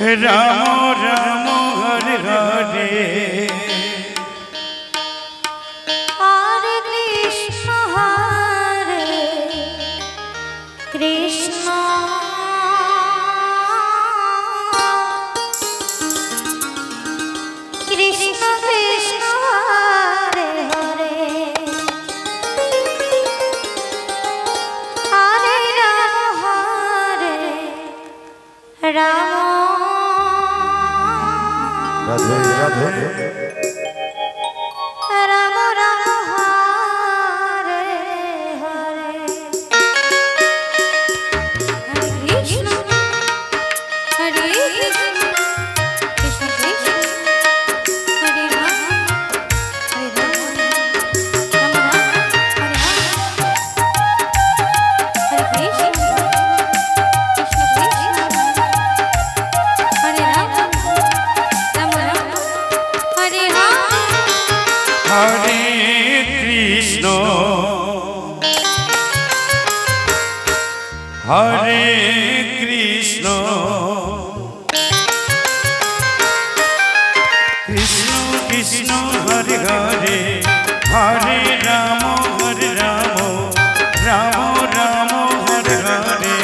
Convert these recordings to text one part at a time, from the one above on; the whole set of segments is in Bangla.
রাম রাম হরে হরে হরে কৃষ্ণ হরে কৃষ্ণ কৃষ্ণ কৃষ্ণ হরে হরে হরে রাম রাধে রাধে রাম রাম হরে হরে হরে কৃষ্ণ হরে কৃষ্ণ কৃষ্ণ কৃষ্ণ হরে রাম হরে রাম রাম রাম হরে হরে কৃষ্ণ কৃষ্ণ কৃষ্ণ হরে রাম রাম রাম হরে হরে কৃষ্ণ হরে কৃষ্ণ কৃষ্ণ কৃষ্ণ হরে হরে হরে রাম রাম রাম হরে হরে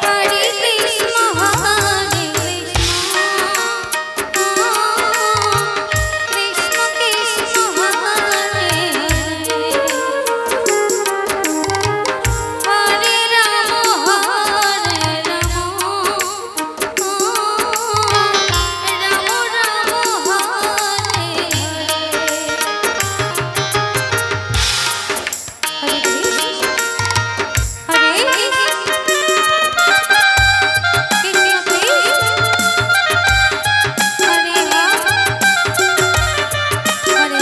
হরে কৃষ্ণ হরে কৃষ্ণ কৃষ্ণ কৃষ্ণ হরে হরে রাম রাম হরে হরে কৃষ্ণ হরে কৃষ্ণ হরে রাম রাম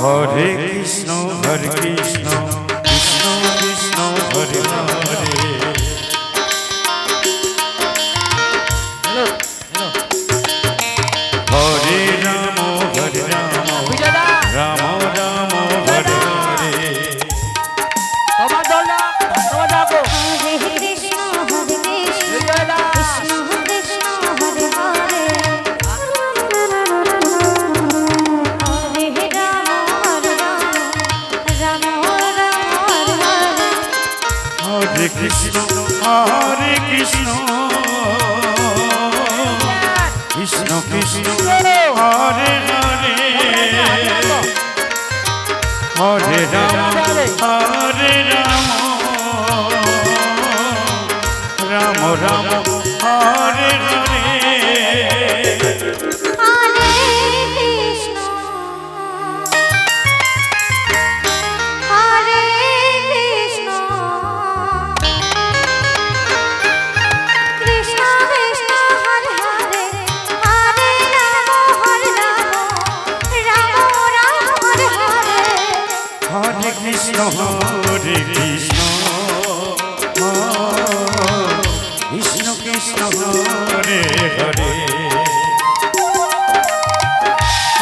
হরে কৃষ্ণ হরে কৃষ্ণ কৃষ্ণ কৃষ্ণ হরে হরে হরে রাম রাম রাম হরে হরে তোমার দল না তোমার ডাকো হরে কৃষ্ণ কৃষ্ণ কৃষ্ণ হরে হরে হরে রাম রাম রাম হরে হরে কৃষ্ণ হরে কৃষ্ণ কৃষ্ণ কৃষ্ণ হরে হরে হরে রাম রাম রাম হরে হরে হরে কৃষ্ণ হরে কৃষ্ণ কৃষ্ণ কৃষ্ণ হরে হরে হরে রাম রাম রাম হরে হরে হরে কৃষ্ণ হরে কৃষ্ণ কৃষ্ণ কৃষ্ণ হরে হরে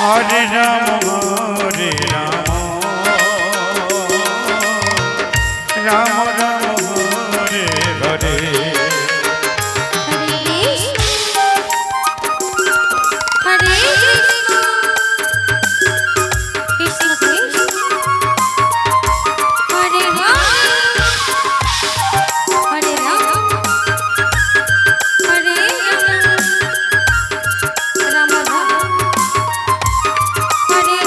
হরে রাম রাম রাম হরে হরে হরে কৃষ্ণ হরে কৃষ্ণ কৃষ্ণ কৃষ্ণ হরে হরে রাম হরে রাম রাম রাম হরে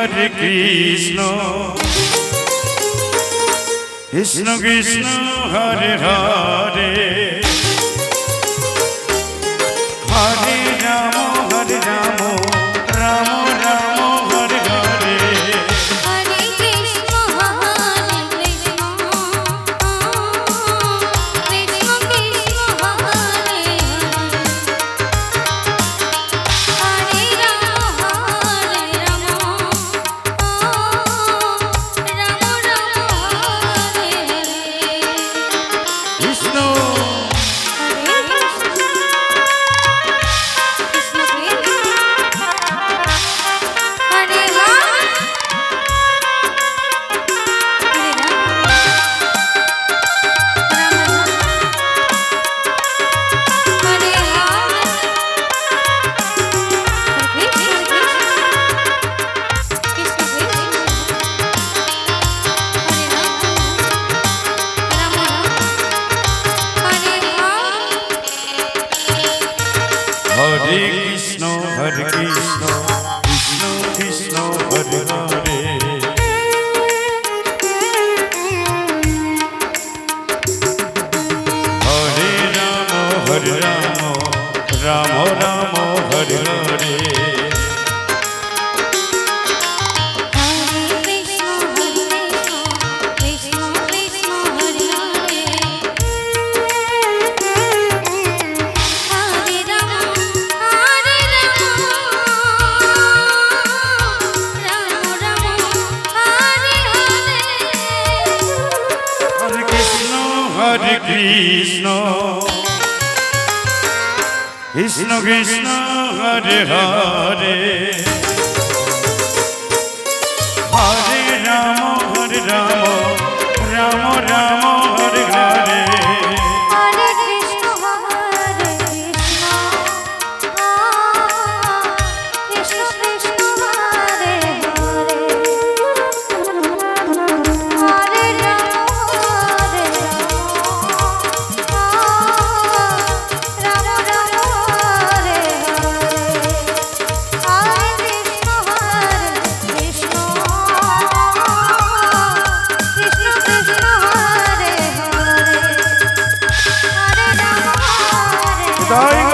হরে কৃষ্ণ কৃষ্ণ কৃষ্ণ হরে হরে হরে রাম রাম রাম হরে হরে হরে কৃষ্ণ কৃষ্ণ কৃষ্ণ হরে হরে রাম রাম হরে কৃষ্ণ হরে কৃষ্ণ কৃষ্ণ কৃষ্ণ হরে হরে হরে রাম রাম রাম হরে হরে হরে কৃষ্ণ কৃষ্ণ কৃষ্ণ কৃষ্ণ হরে হরে হরে রাম রাম রাম হরে হরে হরে কৃষ্ণ কৃষ্ণ কৃষ্ণ হরে হরে হরে রাম রাম রাম হরে হরে হরে কৃষ্ণ কৃষ্ণ কৃষ্ণ কৃষ্ণ হরে হরে হরে রাম জয়